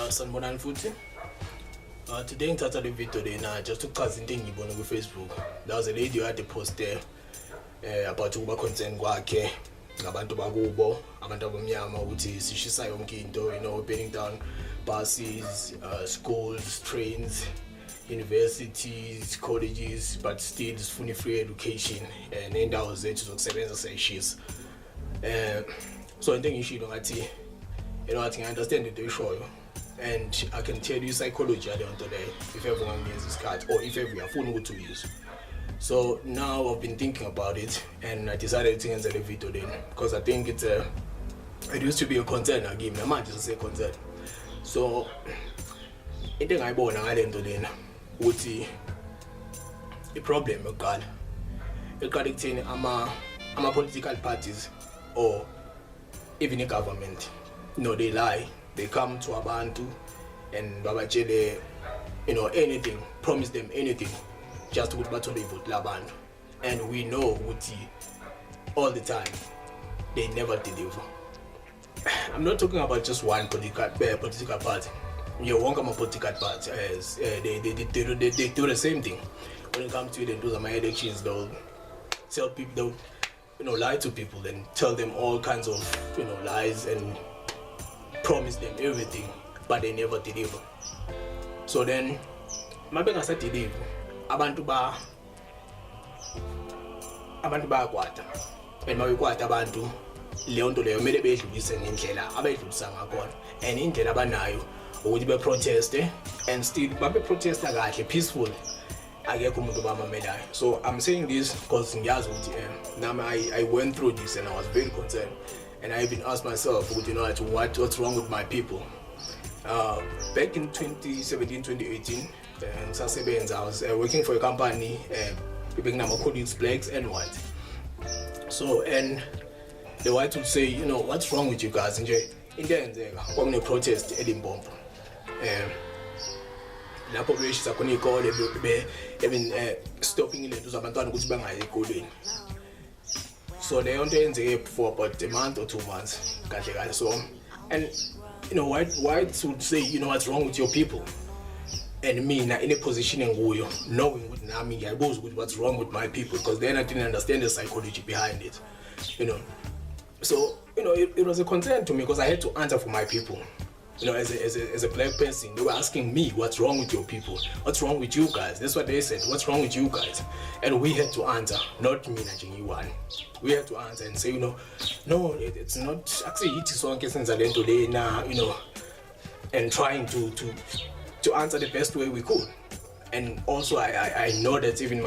Sanibonani futhi. Today ngithatha le video lena just ukuchaza into engiyibona ku Facebook. There was a lady who had a post there about ukuba concern kwakhe ngabantu bakubo, abantu abamnyama ukuthi sishisa yonke into, burning down buses, schools, trains, universities, colleges, but still sifuna free education nendawo zethu zokusebenza sayishisa. So into engishilo ngathi I think I understand the show, and I can tell you psychology on today if everyone uses this card or if everyone phone to use. So now I've been thinking about it and I decided to answer the video then because I think it used to be a concern again. I might just say concern. So I think I born I didn't then would see a problem with God. The correcting ama political parties or even a government. No, they lie. They come to abantu and babachele, anything, promise them anything, just to battle vote labantu. And we know Uti all the time they never deliver. I'm not talking about just one political party. You won't come a political party as they do the same thing. When it comes to it and do some elections, they'll tell people, they'll lie to people and tell them all kinds of lies and promise them everything, but they never deliver. So then, mabenga sa deliver, abantu ba kwata. And mabekwata abantu leyo nto leyo mele bedlulise ngendlela abedlulisa ngakhona. And indlela abanayo ukuthi be protest and still babe protesta kahle peaceful. Akekho umuntu bamamelayo. So I'm saying this because ngiyazi ukuthi I went through this and I was very concerned. And I even asked myself, what's wrong with my people? Back in 2017, 2018, I was working for a company, picking up my colleagues, blacks and white. So, and the white would say, what's wrong with you guys? In the end, I'm going to protest at Limbombo. La population is going to call stopping it to so they only for about a month or 2 months. So, and whites would say, what's wrong with your people? And me in a position knowing what's wrong with my people, because then I didn't understand the psychology behind it. So it was a concern to me because I had to answer for my people. As a black person, they were asking me, what's wrong with your people? What's wrong with you guys? That's what they said. What's wrong with you guys? And we had to answer, not me, one. We had to answer and say, no, it's not. Actually, it is one case in and trying to answer the best way we could. And also, I know that even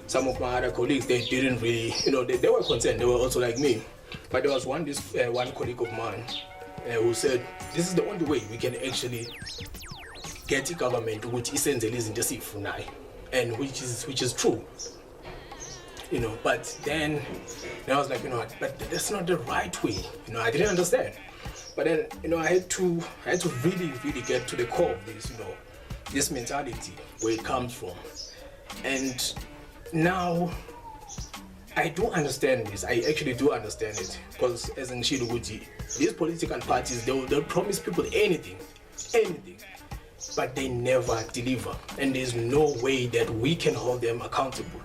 some of my other colleagues, they didn't really, they were concerned. They were also like me. But there was one colleague of mine who said, this is the only way we can actually get the government which essentially is in the sifunai, and which is true. But then I was like, but that's not the right way. I didn't understand. But then, I had to really, really get to the core of this, this mentality, where it comes from. And now I do understand this. I actually do understand it, because as in Shiluguti, these political parties, they'll promise people anything, but they never deliver. And there's no way that we can hold them accountable.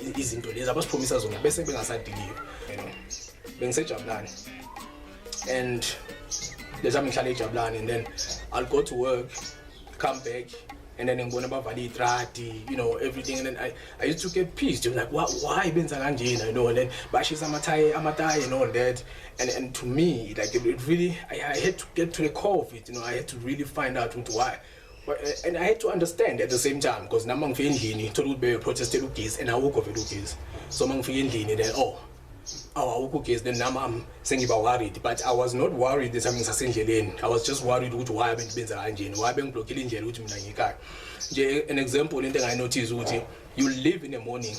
There's about promises on the best thing as I deliver. Being such a plan, and there's a challenge plan, and then I'll go to work, come back. And then I'm going about everything. And then I used to get pissed. I'm like, why been Zanganjina, and then Bashis Amatai, and all that. And to me, like it really, I had to get to the core of it. I had to really find out why. And I had to understand at the same time, because now I'm feeling told be protested case and I woke up with case. So I'm feeling then our case, then now I'm saying about worried, but I was not worried that something's essentially. I was just worried with why I've been Zanganjina, why I've been blocking jail with me. An example, anything I noticed, you live in the morning,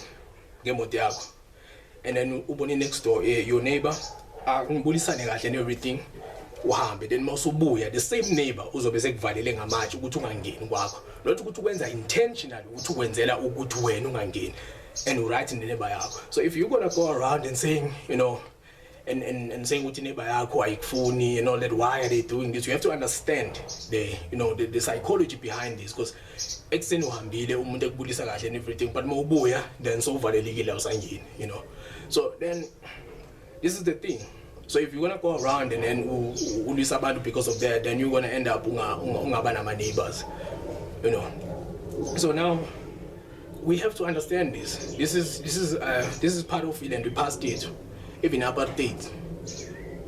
and then uboni next door, your neighbor, and everything. Then masubuya the same neighbor uzobe sekuvalele ngamatshe ukuthi ungangeni kwakho, not ukuthi ukwenza intentionally ukuthi ukwenzela ukuthi wena ungangeni and right in the neighbor yakho. So if you're gonna go around and saying and saying ukuthi neighbor yakho ayikufuni and all that. Why are they doing this? You have to understand the psychology behind this, because ekseni uhambile umuntu ekubulisa kahle and everything, but mawubuya then so uvalelekile awusangeni, so then this is the thing. So if you're gonna go around and then ulwisa abantu because of that, then you're gonna end up ungaba nama neighbors, so now we have to understand this. This is part of it, and we passed it, even apartheid,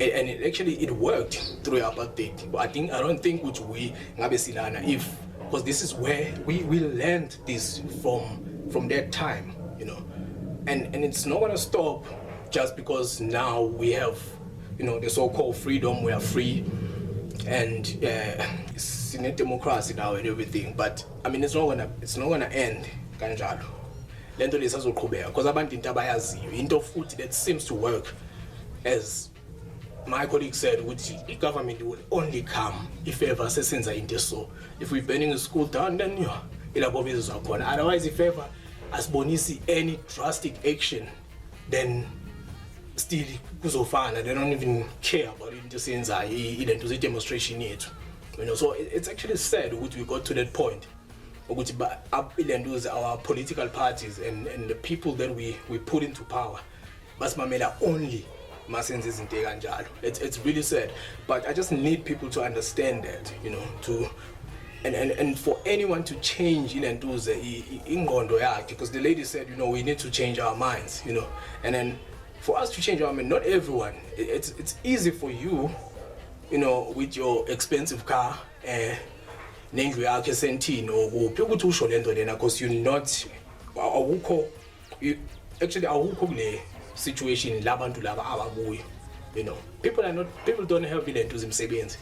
and it worked through apartheid. But I don't think which we ngabe silana because this is where we learned this from that time, and it's not gonna stop just because now we have the so-called freedom. We are free, and it's in a democracy now and everything. But I mean, it's not gonna end. Kanjalo lento lesazoqhubeka because abantu into abayaziyo into futhi that seems to work, as my colleague said, which the government will only come if ever sesenza into so. If we're burning a school down, then ilabo bezizwa khona. Otherwise, if ever asibonisi any drastic action, then still kuzofana. They don't even care about into senza ilento ze demonstration yethu, so it's actually sad which we got to that point. Our political parties and the people that we put into power basimamela only masenze izinto kanjalo. It's really sad, but I just need people to understand that, to and for anyone to change ilentuze ingqondo yakhe, because the lady said, we need to change our minds, and then for us to change our mind, not everyone. It's easy for you, with your expensive car, nendlu yakhe esentini okuphi ukuthi usho lento lena, because you're not awukho kule situation labantu laba ababuyo, people don't have ilento zimsebenzi,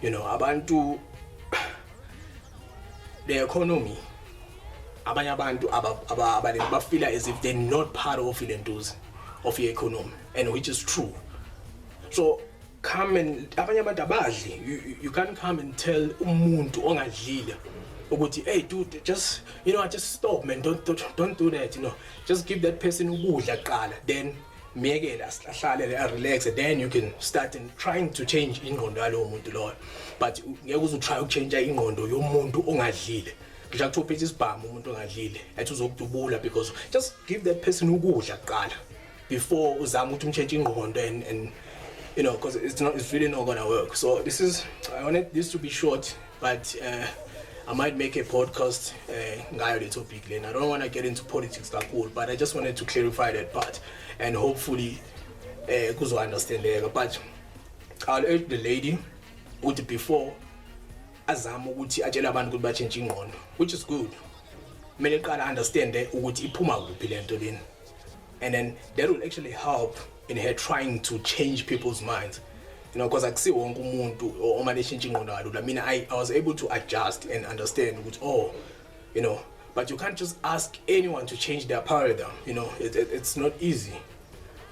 abantu, the economy, abanye abantu bafeel as if they're not part of ilentos of the economy, and which is true. So come and abanye abantu abadli, you can't come and tell umuntu ongadlile ukuthi, hey dude, just just stop, man, don't do that, just give that person ukudla qala, then miyekela ahlale relax, then you can start and trying to change ingqondo yalo muntu loyo. But ngeke uze try ukuchange ingqondo yomuntu ongadlile, ngisho kuthiwa isibhamu umuntu ongadlile athi uzokudubula, because just give that person ukudla qala before uzama ukuthi umchange ingqondo, and because it's really not gonna work. So I wanted this to be short, but I might make a podcast ngayo le topic lena. I don't want to get into politics kakhulu, but I just wanted to clarify that part, and hopefully kuzo understand. But I'll urge the lady ukuthi before azama ukuthi atshela abantu ukuthi bachange ingqondo, which is good. Mele qala understand ukuthi iphuma kuphi lento lena, and then that will actually help in her trying to change people's minds, because akusi wonke umuntu omane change ingqondo kalula. I mean, I was able to adjust and understand ukuthi but you can't just ask anyone to change their paradigm. It's not easy.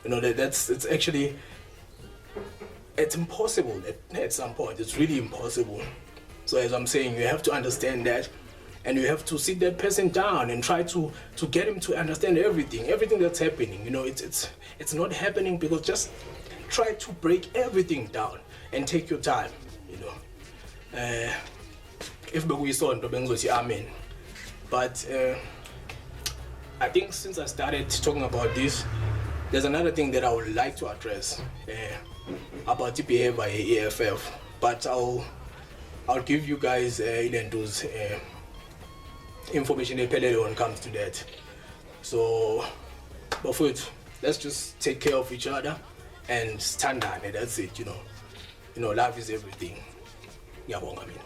It's actually impossible at some point. It's really impossible. So as I'm saying, you have to understand that, and you have to sit that person down and try to get him to understand everything that's happening. It's not happening because just try to break everything down and take your time. If bekuyisonto bengizothi amen. But I think since I started talking about this, there's another thing that I would like to address about the behavior EFF. But I'll give you guys those information when it comes to that. So, but for it, let's just take care of each other and stand on it. That's it. Love is everything. Yeah, I mean.